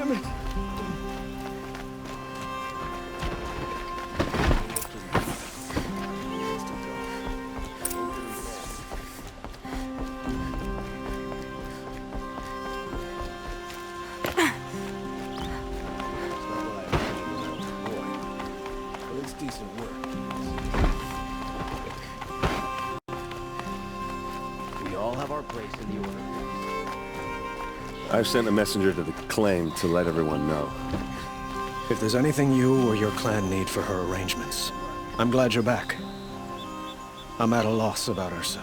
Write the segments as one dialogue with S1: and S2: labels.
S1: damn it!
S2: I've sent a messenger to the claim to let everyone know.
S1: If there's anything you or your clan need for her arrangements, I'm glad you're back. I'm at a loss about Ursa.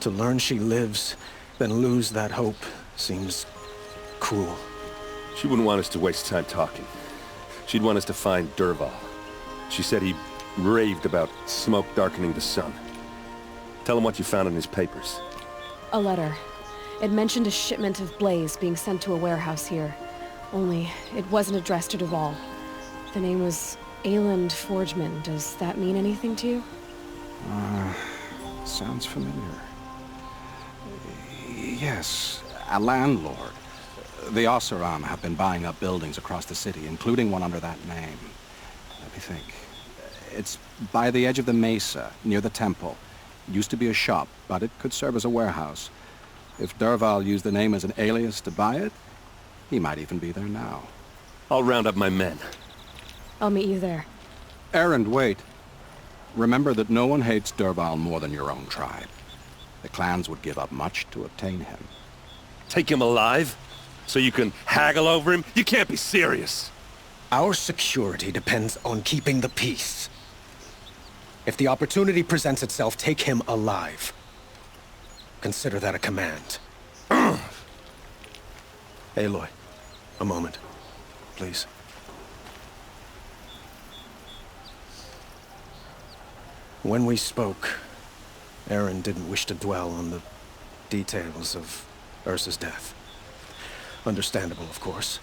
S1: To learn she lives, then lose that hope, seems cruel.
S2: She wouldn't want us to waste time talking. She'd want us to find Dervahl. She said he raved about smoke darkening the sun. Tell him what you found in his papers.
S3: A letter. It mentioned a shipment of blaze being sent to a warehouse here. Only, it wasn't addressed to Dervahl. The name was Ayland Forgeman. Does that mean anything to you?
S4: Sounds familiar. Yes, a landlord. The Oseram have been buying up buildings across the city, including one under that name. Let me think. It's by the edge of the mesa, near the temple. Used to be a shop, but it could serve as a warehouse. If Dervahl used the name as an alias to buy it, he might even be there now.
S2: I'll round up my men.
S3: I'll meet you there.
S4: Erend, wait. Remember that no one hates Dervahl more than your own tribe. The clans would give up much to obtain him.
S2: Take him alive? So you can haggle over him? You can't be serious.
S1: Our security depends on keeping the peace. If the opportunity presents itself, take him alive. Consider that a command. Aloy, a moment, please. When we spoke, Erend didn't wish to dwell on the details of Ursa's death. Understandable, of course.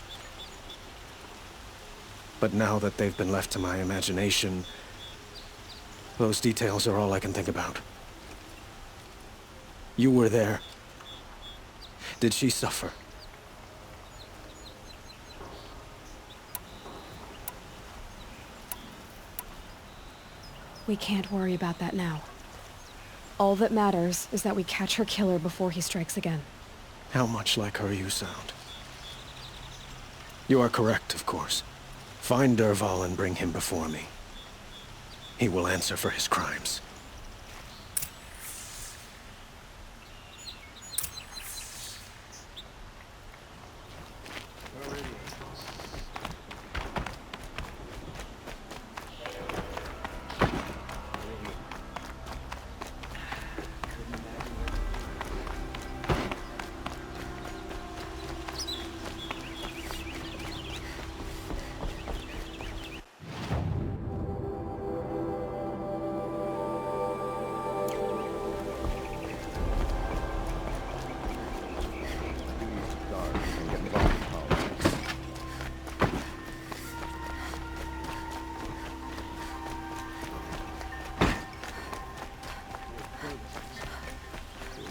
S1: But now that they've been left to my imagination, those details are all I can think about. You were there. Did she suffer?
S3: We can't worry about that now. All that matters is that we catch her killer before he strikes again.
S1: How much like her you sound. You are correct, of course. Find Dervahl and bring him before me. He will answer for his crimes.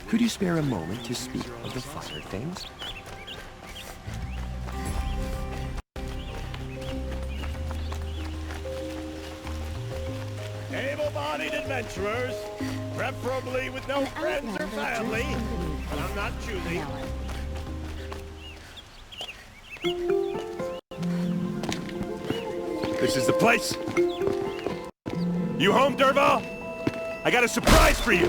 S5: Could you spare a moment to speak of the finer things?
S6: Able-bodied adventurers, preferably with no friends or family, but I'm not choosy.
S2: This is the place. You home, Dervahl? I got a surprise for you.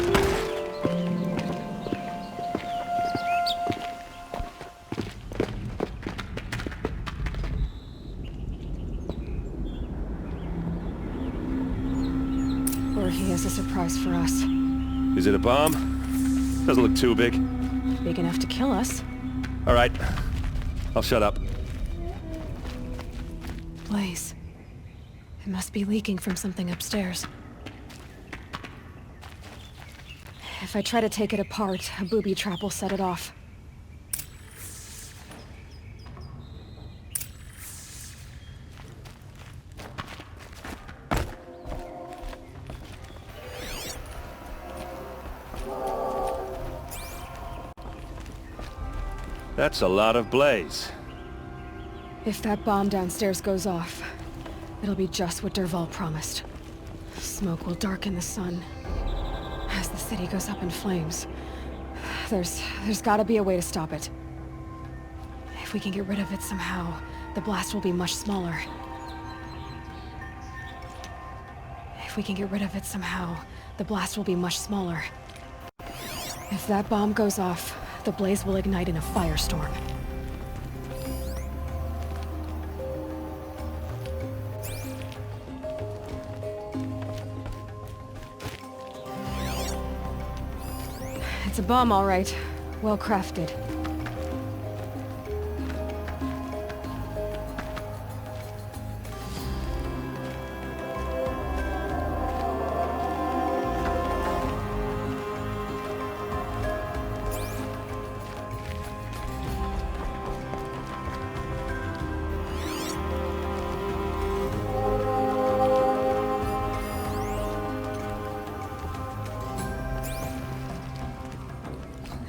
S3: Or he has a surprise for us.
S2: Is it a bomb? Doesn't look too big.
S3: Big enough to kill us.
S2: All right. I'll shut up.
S3: Blaze. It must be leaking from something upstairs. If I try to take it apart, a booby trap will set it off.
S2: That's a lot of blaze.
S3: If that bomb downstairs goes off, it'll be just what Dervahl promised. Smoke will darken the sun. As the city goes up in flames, there's gotta be a way to stop it. If we can get rid of it somehow, the blast will be much smaller. If we can get rid of it somehow, the blast will be much smaller. If that bomb goes off, the blaze will ignite in a firestorm. It's a bomb, all right. Well crafted.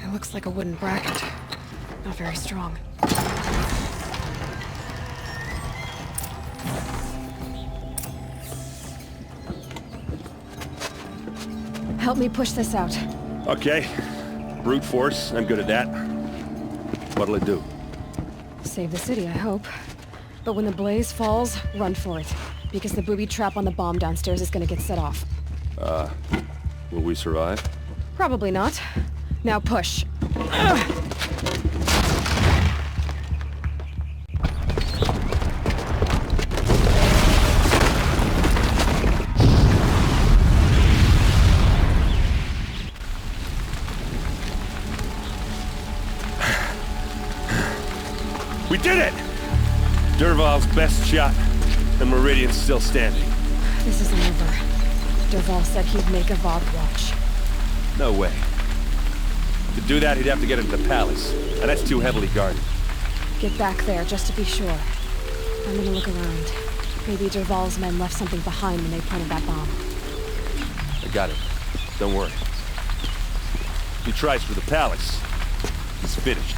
S3: It looks like a wooden bracket. Not very strong. Help me push this out.
S2: Okay. Brute force, I'm good at that. What'll it do?
S3: Save the city, I hope. But when the blaze falls, run for it. Because the booby trap on the bomb downstairs is gonna get set off.
S2: Will we survive?
S3: Probably not. Now push.
S2: We did it! Dervahl's best shot, and Meridian's still standing.
S3: This isn't over. Dervahl said he'd make a Vogue watch.
S2: No way. To do that, he'd have to get into the palace, and that's too heavily guarded.
S3: Get back there, just to be sure. I'm gonna look around. Maybe Dervahl's men left something behind when they planted that bomb.
S2: I got it. Don't worry. If he tries for the palace, he's finished.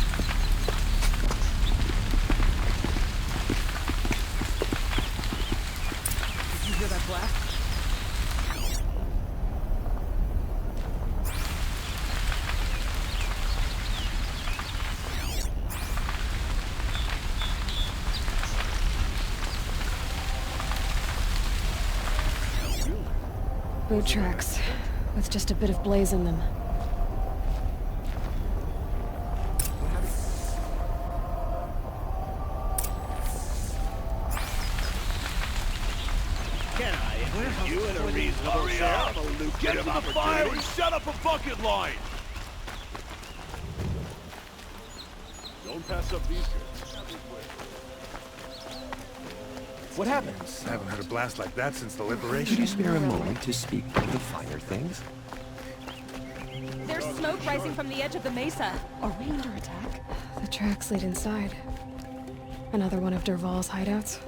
S5: Did you hear that blast?
S3: Boot tracks, with just a bit of blaze in them.
S6: Can I interest you in a reasonable share of a lucrative opportunity?
S7: Set up a bucket line! Don't pass up these guys.
S5: What happened?
S7: I haven't heard a blast like that since the
S5: Could
S7: liberation.
S5: you spare a moment to speak of the finer things?
S8: There's smoke rising from the edge of the mesa.
S3: Are we under attack? The tracks lead inside. Another one of Dervahl's hideouts.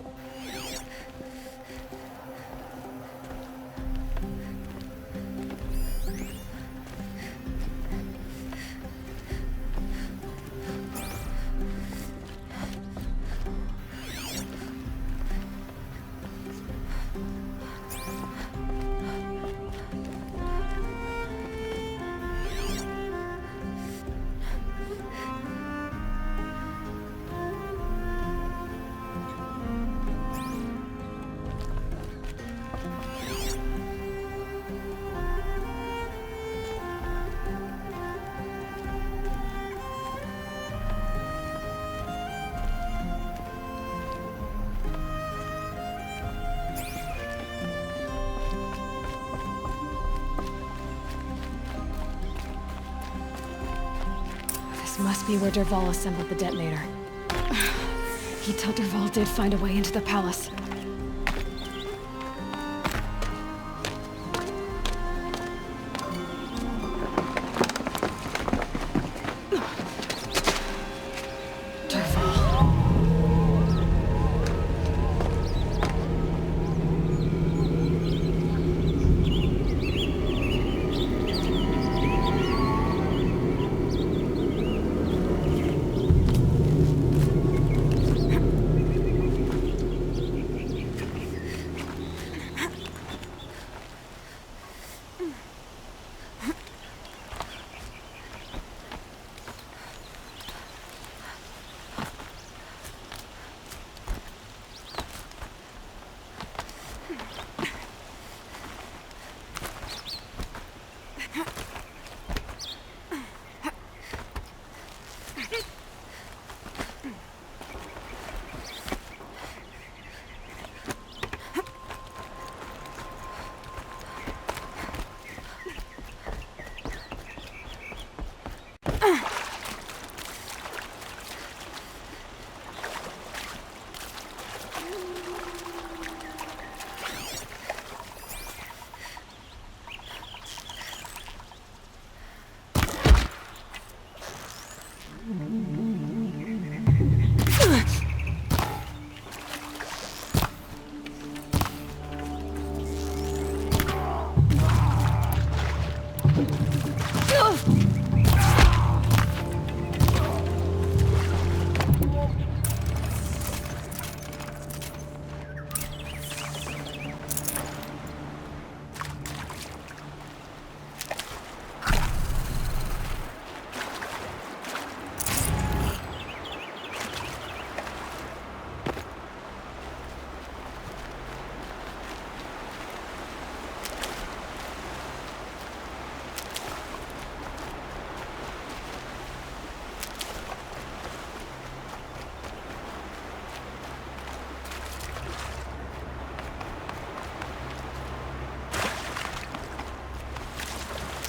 S3: This must be where Dervahl assembled the detonator. He'd tell Dervahl did find a way into the palace. Dervahl.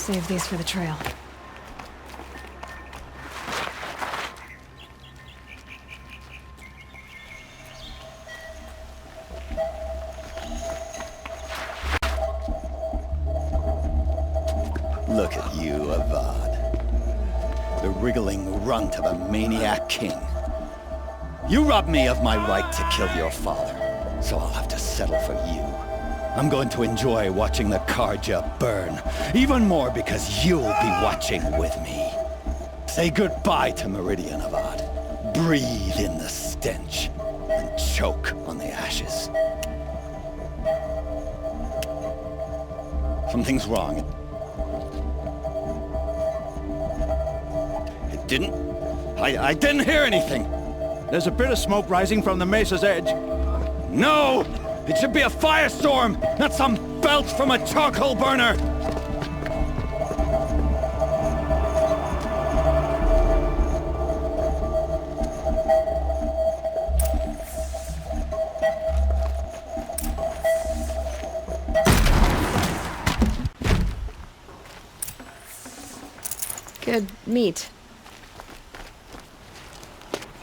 S3: Save these for the trail.
S9: Look at you, Avad. The wriggling runt of a maniac king. You robbed me of my right to kill your father, so I'll have to settle for you. I'm going to enjoy watching the Karja burn, even more because you'll be watching with me. Say goodbye to Meridian, Avad. Breathe in the stench, and choke on the ashes. Something's wrong. It didn't... I didn't hear anything.
S10: There's a bit of smoke rising from the mesa's edge.
S9: No! It should be a firestorm, not some belch from a charcoal burner!
S3: Good meat.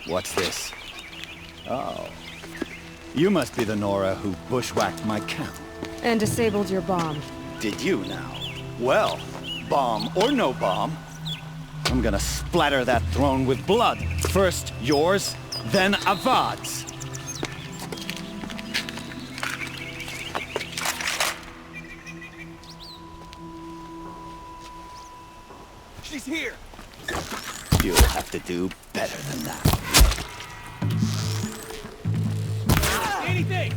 S9: What's this? Oh. You must be the Nora who bushwhacked my camp.
S3: And disabled your bomb.
S9: Did you now? Well, bomb or no bomb, I'm gonna splatter that throne with blood. First yours, then Avad's.
S10: She's here!
S9: You'll have to do better than that.
S6: Anything!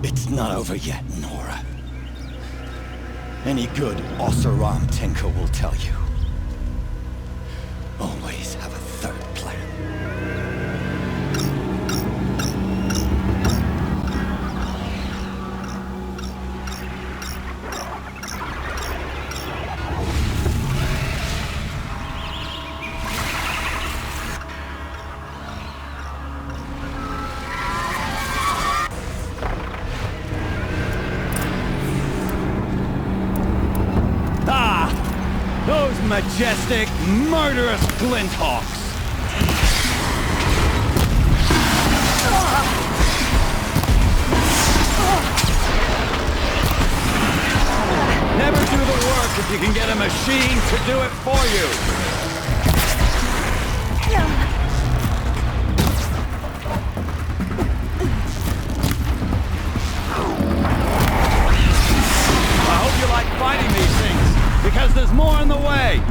S9: It's not over yet, Nora. Any good Oseram Tinker will tell you. Always have a third plan. Those majestic, murderous glinthawks! Never do the work if you can get a machine to do it for you! I hope you like fighting these things, because there's more on the way!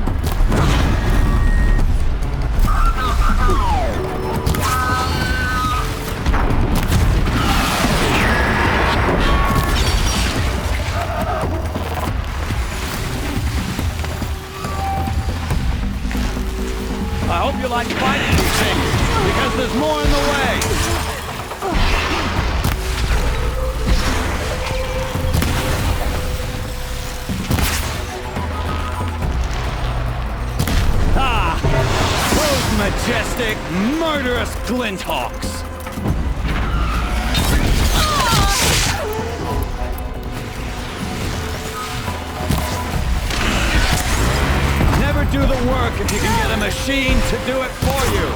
S9: I hope you like fighting these things, because there's more in the way! Majestic, murderous glinthawks! Never do the work if you can get a machine to do it for you!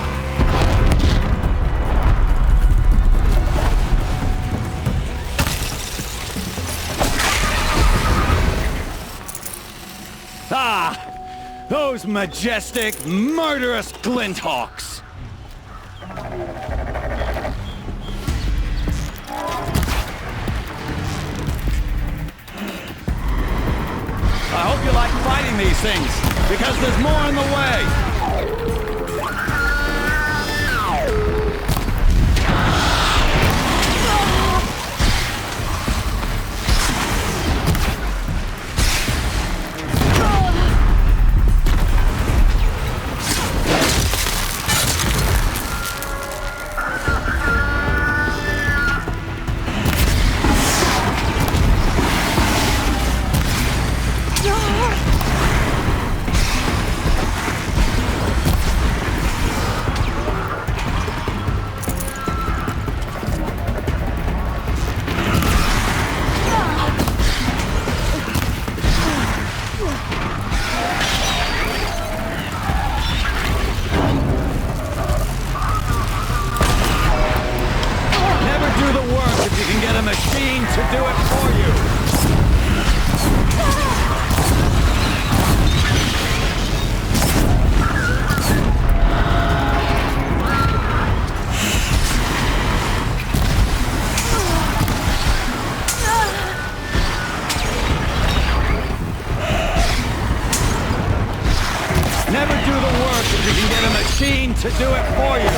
S9: Those majestic, murderous glinthawks! I hope you like fighting these things, because there's more in the way!
S10: it for you! Never do the work if you can get a machine to do it for you!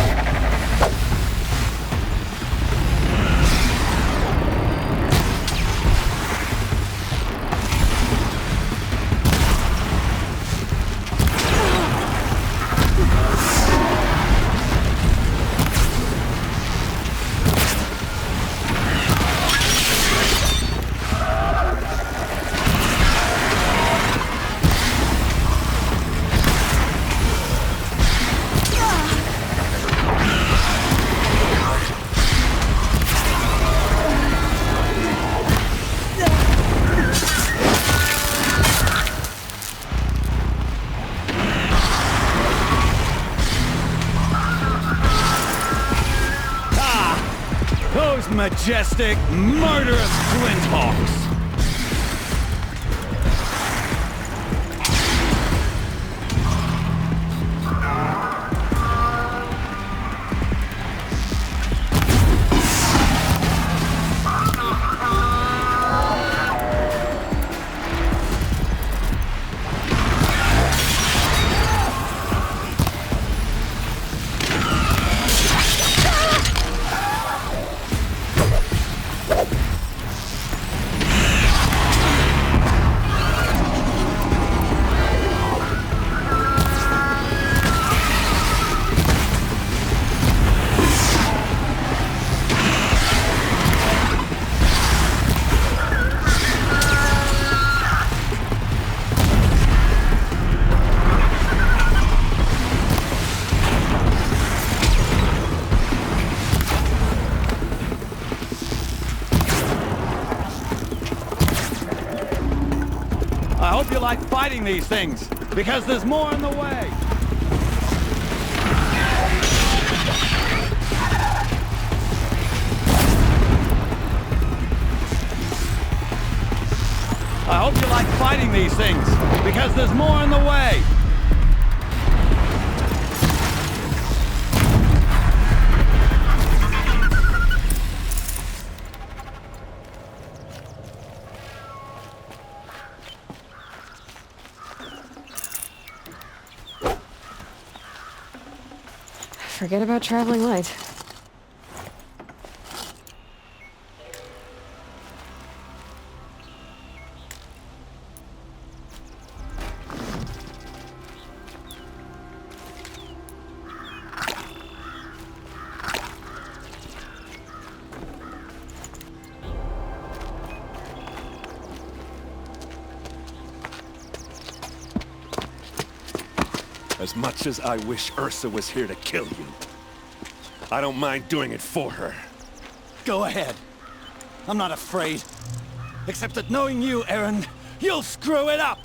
S10: Those majestic, murderous flinthawks! I hope you like fighting these things, because there's more in the way! I hope you like fighting these things, because there's more in the way!
S3: Forget about traveling light.
S2: As much as I wish Ursa was here to kill you, I don't mind doing it for her.
S10: Go ahead. I'm not afraid. Except that knowing you, Aaron, you'll screw it up!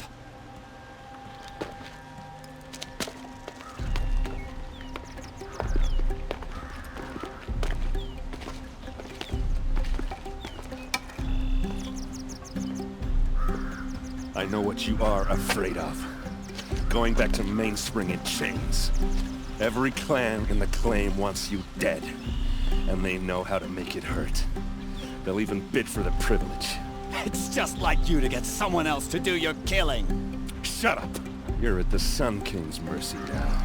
S2: I know what you are afraid of. Going back to Mainspring in chains. Every clan in the claim wants you dead. And they know how to make it hurt. They'll even bid for the privilege.
S10: It's just like you to get someone else to do your killing.
S2: Shut up! You're at the Sun King's mercy now.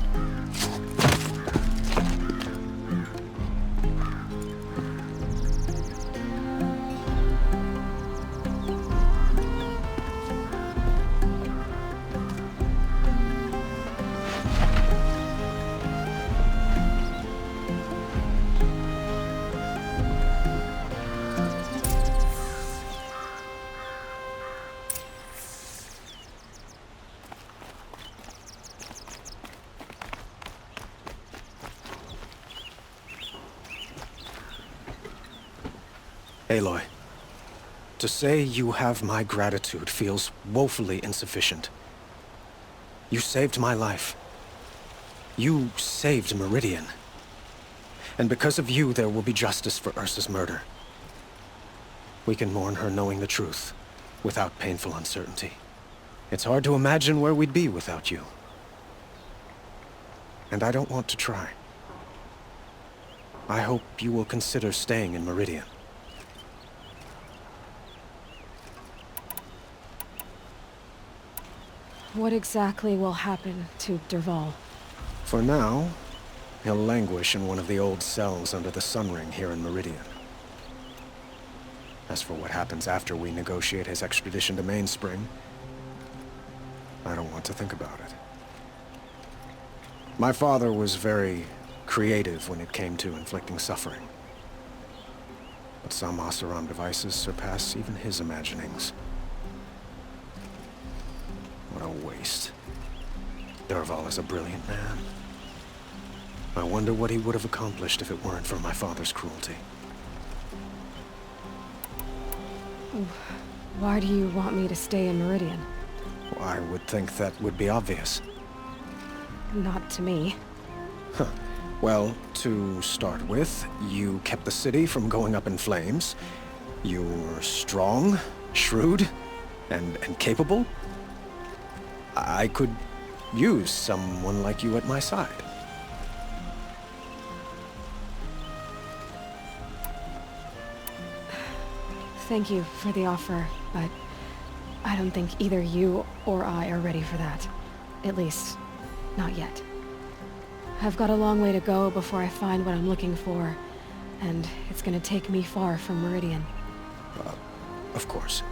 S1: Aloy, to say you have my gratitude feels woefully insufficient. You saved my life. You saved Meridian. And because of you, there will be justice for Ursa's murder. We can mourn her knowing the truth, without painful uncertainty. It's hard to imagine where we'd be without you. And I don't want to try. I hope you will consider staying in Meridian.
S3: What exactly will happen to Dervahl?
S1: For now, he'll languish in one of the old cells under the Sun Ring here in Meridian. As for what happens after we negotiate his extradition to Mainspring, I don't want to think about it. My father was very creative when it came to inflicting suffering. But some Oseram devices surpass even his imaginings. What a waste. Dervahl is a brilliant man. I wonder what he would have accomplished if it weren't for my father's cruelty.
S3: Why do you want me to stay in Meridian?
S1: Well, I would think that would be obvious.
S3: Not to me.
S1: Huh. Well, to start with, you kept the city from going up in flames. You were strong, shrewd, and capable. I could use someone like you at my side.
S3: Thank you for the offer, but I don't think either you or I are ready for that. At least, not yet. I've got a long way to go before I find what I'm looking for, and it's gonna take me far from Meridian.
S1: Of course.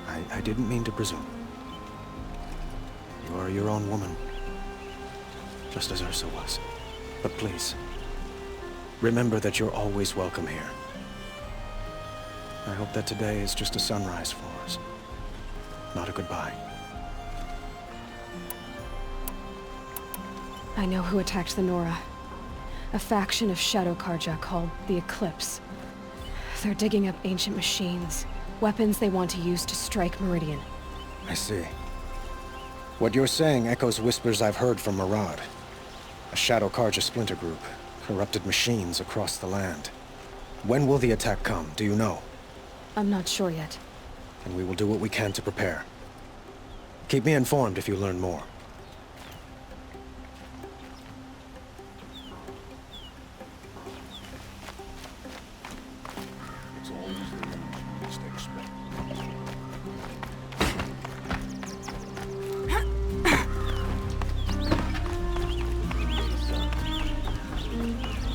S1: I didn't mean to presume. You are your own woman, just as Ursa was. But please, remember that you're always welcome here. I hope that today is just a sunrise for us, not a goodbye.
S3: I know who attacked the Nora. A faction of Shadow Karja called the Eclipse. They're digging up ancient machines, weapons they want to use to strike Meridian.
S1: I see. What you're saying echoes whispers I've heard from Murad. A Shadow Karja splinter group, corrupted machines across the land. When will the attack come, do you know?
S3: I'm not sure yet.
S1: And we will do what we can to prepare. Keep me informed if you learn more.
S7: It's always the one you least expect.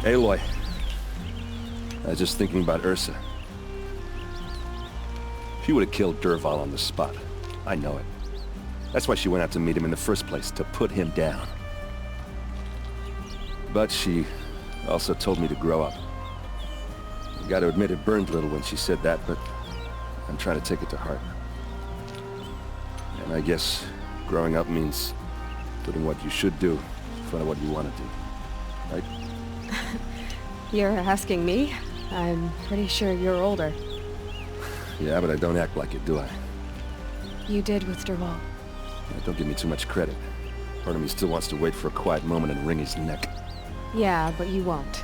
S2: Aloy. I was just thinking about Ursa. She would have killed Dervahl on the spot. I know it. That's why she went out to meet him in the first place, to put him down. But she also told me to grow up. I gotta admit it burned a little when she said that, but I'm trying to take it to heart. And I guess growing up means putting what you should do in front of what you want to do. Right?
S3: You're asking me? I'm pretty sure you're older.
S2: Yeah, but I don't act like it, do I?
S3: You did with Dervahl.
S2: Yeah, don't give me too much credit. Part of me still wants to wait for a quiet moment and wring his neck.
S3: Yeah, but you won't.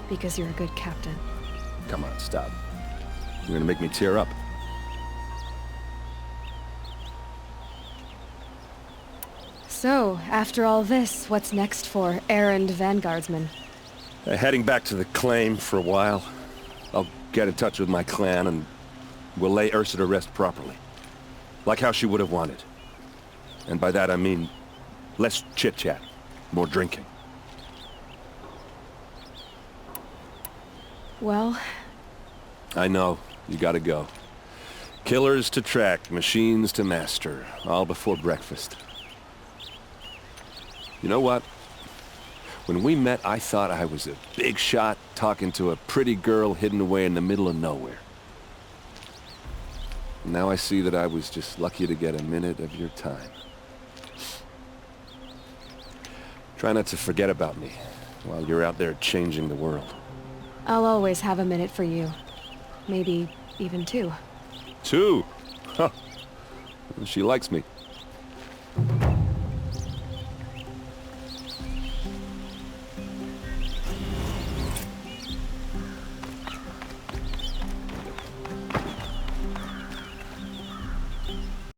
S3: Because you're a good captain.
S2: Come on, stop. You're gonna make me tear up.
S3: So, after all this, what's next for errand vanguardsman?
S2: Heading back to the claim for a while. I'll get in touch with my clan and we'll lay Ursa to rest properly. Like how she would have wanted. And by that I mean less chit-chat, more drinking.
S3: Well...
S2: I know, you gotta go. Killers to track, machines to master, all before breakfast. You know what? When we met, I thought I was a big shot talking to a pretty girl hidden away in the middle of nowhere. Now I see that I was just lucky to get a minute of your time. Try not to forget about me while you're out there changing the world.
S3: I'll always have a minute for you. Maybe even two.
S2: 2? Huh. She likes me.